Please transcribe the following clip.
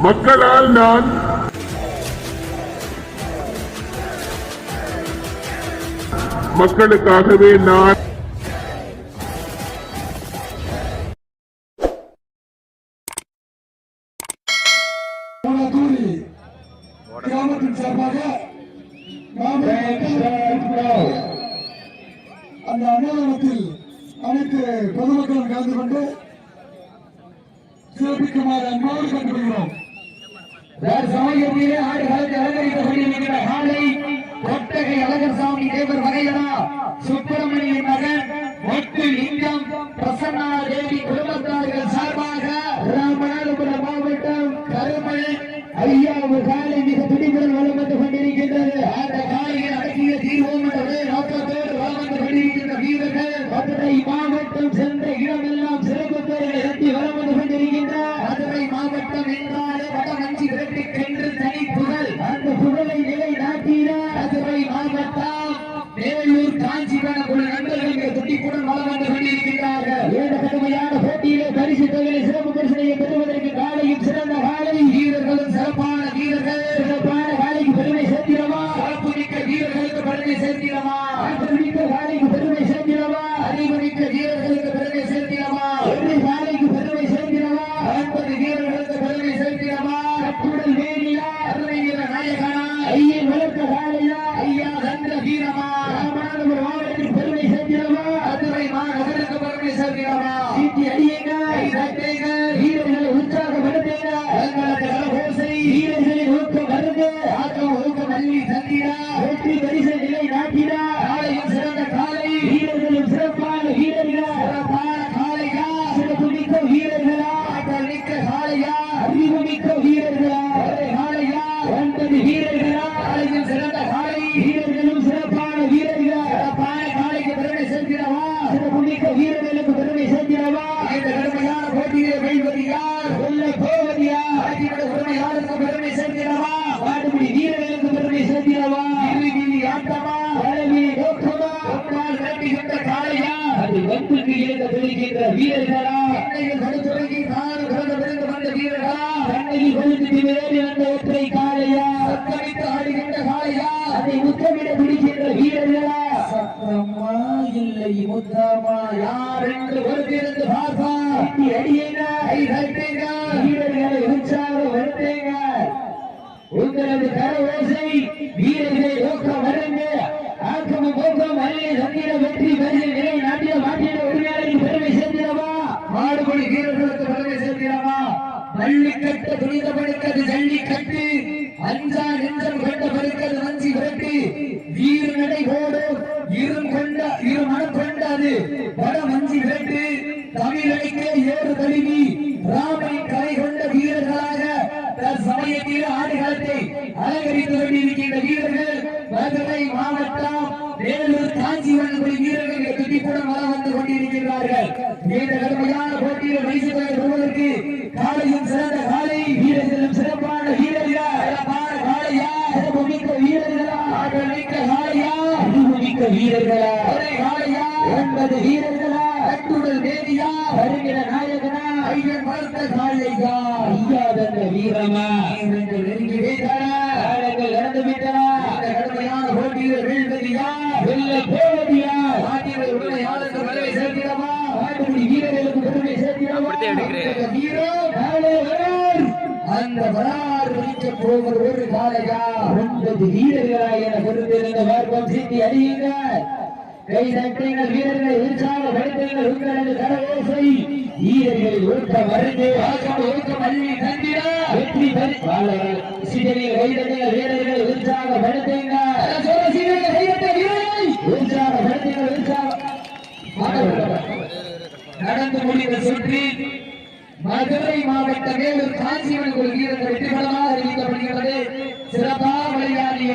மக்களால் நான் மக்களுக்காகவே நான் கிராமத்தின் சார்பாக அந்த அன்னதானத்தில் அனைத்து பொதுமக்களும் கலந்து கொண்டு சிறப்பிக்குமாறு அன்போடு கண்டுபிடிக்கிறோம். சமயத்திலே ஆடு காலத்தை அலங்கரித்துக் கொண்டிருக்கிற காலை ஒட்டகை அழகர்சாமி தேவர் வகையடா சுப்பிரமணியன் மகன் மொட்டு லிங்கம் பிரசன்னா தேவி குடும்பத்தார்கள் சார்பாக ராமநாதபுரம் மாவட்டம் கருமல் ஐயாவு காலை மிக துடிப்புடன் வளம் வந்து கொண்டிருக்கின்றது. அந்த காலையை அடக்கிய தீர்வோம் என்ற ஒரே நோக்கத்தோடு வளம் வந்து கொண்டிருக்கின்ற வீரர்கள் மதுரை மாவட்டம் சென்ற இடமெல்லாம் சிறப்பு பேர்களை எட்டி வளம் வந்து கொண்டிருக்கின்ற மதுரை மாவட்டம் என்றாலே வடமஞ்சி விரட்டுக்கென்று தனி புகழ். அந்த புகழை நிலை நாட்டின மதுரை மாவட்டம் வேலூர் காஞ்சிபுரம் குழு நண்பர்கள் துடிப்புடன் வளம் வந்து கொண்டிருக்கின்றார்கள். ஏழு கடுமையான போட்டியிலே பரிசு தொகையை சிறப்பு பரிசனையை பெறுவதற்கு காலையும் சிறந்த காலை வீரர்களும் சிறப்பான வீரர்கள் சிறப்பான காலைக்கு பெருமை சேர்த்திடவா சிறப்பு மிக்க வீரர்களுக்கு பெருமை சேர்த்திடவா ஆற்றமிக்க காலைக்கு பெருமை சேர்த்திடவா அறிவுமிக்க வீரர்களுக்கு பெருமை சேர்த்திடவா ஒரு காலைக்கு பெருமை சேர்த்திடவா 50 வீரர்களுக்கு பெருமை சேர்த்திடவா கட்டுடல் வேணியா அருமை வீர நாயகனா ஐயன் வளர்த்த காலையா ஐயா சந்திர வீரமா ராமநாதபுரம் மாவட்டத்திற்கு பெருமை சேர்த்திடவா மதுரை மாநகருக்கு பெருமை சேர்த்திடவா சீட்டி அடியுங்க வீரர்களை உற்சாகப்படுத்துங்க வீரர்களின் ஊக்கம் வருது ஆக்கம் ஊக்கம் அள்ளி தந்திரா வெற்றி பரிசு நிலை நாட்டினா காலையும் சிறந்த காலை வீரர்களும் சிறப்பான வீரர்களா சிறப்பான காலையா சிறப்பு மிக்க வீரர்களா ஆற்றல் மிக்க காலையா அறிவு மிக்க வீரர்களா காலையா 9 வீரர்களா காலையும் சிறந்த காலை வீரர்களும் சிறப்பான வீரர்களா சிறப்பான காலைக்கு பெருமை சேர்க்கிறவா சிறப்பு மிக்க வீரர்களுக்கு பெருமை சேர்க்கிறவா இந்த கடுமையான போட்டியை வெல்வது யார் வெல்ல போவது யார் ஆட்சியோட உரிமையாளருக்கு பெருமை சேர்க்கிறவா வாடுபடி வீரர்களுக்கு பெருமை சேர்க்கிறவா இறுதி ஆட்டமா வளவி நோக்கமா ஒன்றால் விரட்டுகின்ற காளையா அது வம்புக்கு இழந்த துணிக்கின்ற வீரர்களா தன்னையில் கடுத்துறைக்கு காடு பிறந்து வந்த வீரர்களா தன்னையில் கொழுந்து விரைவி வந்த ஒற்றை காளையா சத்தமிட்டு ஆடுகின்ற காளையா அதை முத்தமிட பிடிக்கின்ற வீரர்களா சத்தம்மா இல்லை முத்தமா யார் என்று ஒருத்திருந்து பார்ப்பா அடியேங்க வீரர்களை உற்சாகப்படுத்துங்க உங்களது கரவோசை வீரர்களை நோக்கம் வருங்க ஆக்கமும் போக்கம் அருளை சந்திர வெற்றி பரிசு நிலை நாட்டிய மாட்டிய உரிமையாளரின் பெருமை சேர்த்திடவா மாடுபடி வீரர்களுக்கு பெருமை சேர்த்திடவா பள்ளிக்கட்டு துணித படுக்கிறது ஜல்லிக்கட்டு அஞ்சா நெஞ்சம் கொண்ட படுக்கிறது மஞ்சி விரட்டு வீர நடை போடும் இரு மனம் கொண்டாது வட மஞ்சி விரட்டு தமிழனுக்கே ஏறு தழுவி ராமனின் கலை கொண்ட வீரர்களாக சமயத்தில் ஆடுகளத்தை அலங்கரித்துக் கொண்டிருக்கின்ற வீரர்கள் மதுரை மாவட்டம் வேலூர் காஞ்சிபுரம் வீரர்கள் துடிப்புடன் வளம் வந்து கொண்டிருக்கிறார்கள். இந்த கடுமையான போட்டியில் பரிசு தொகை பெறுவதற்கு காலையும் சிறந்த காலை வீரர்களும் சிறப்பான வீரர்களா சிறப்பான காலையா சிறப்பு மிக்க வீரர்களா ஆற்றல் மிக்க காலையா அறிவு மிக்க வீரர்களா ஒரே காலையா 9 வீரர்களா கட்டுடல் வேதியா வருகிற நாயகனா ஐயன் வளர்த்த காளையா ஐயா தந்த வீரமா நெருங்கி வைத்தாரா காலங்கள் நடந்து விட்டனா இந்த கடுமையான போட்டியில் வெல்வதியா வெல்ல போவதியா ஆட்டிய உடனையாளருக்கு பெருமை சேர்க்கிறவா ஆட்டுக்குடி வீரர்களுக்கு பெருமை சேர்க்கிறவா வீரம் அந்த வரலாறு பிடிக்க போவது ஒரு காளையா 9 வீரர்களா என பொறுத்திருந்த வார்ப்பம் சீட்டி அடியுங்க கை தட்டுங்கள் வீரர்களை உற்சாகப்படுத்துங்கள் உங்களது கரவோசை வீரர்களை ஊக்கம் வருது ஊக்கம் அள்ளி தந்திரா வெற்றி சிதறிய கைதட்டுங்கள் வீரர்களை உற்சாகப்படுத்துங்கள் நடந்து முடிந்த சுற்றில் மதுரை மாவட்ட வேலூர் காஞ்சிபுரம் வீரர்கள் வெற்றிகரமாக அறிவிக்கப்படுகிறது. சிறப்பாக விளையாடிய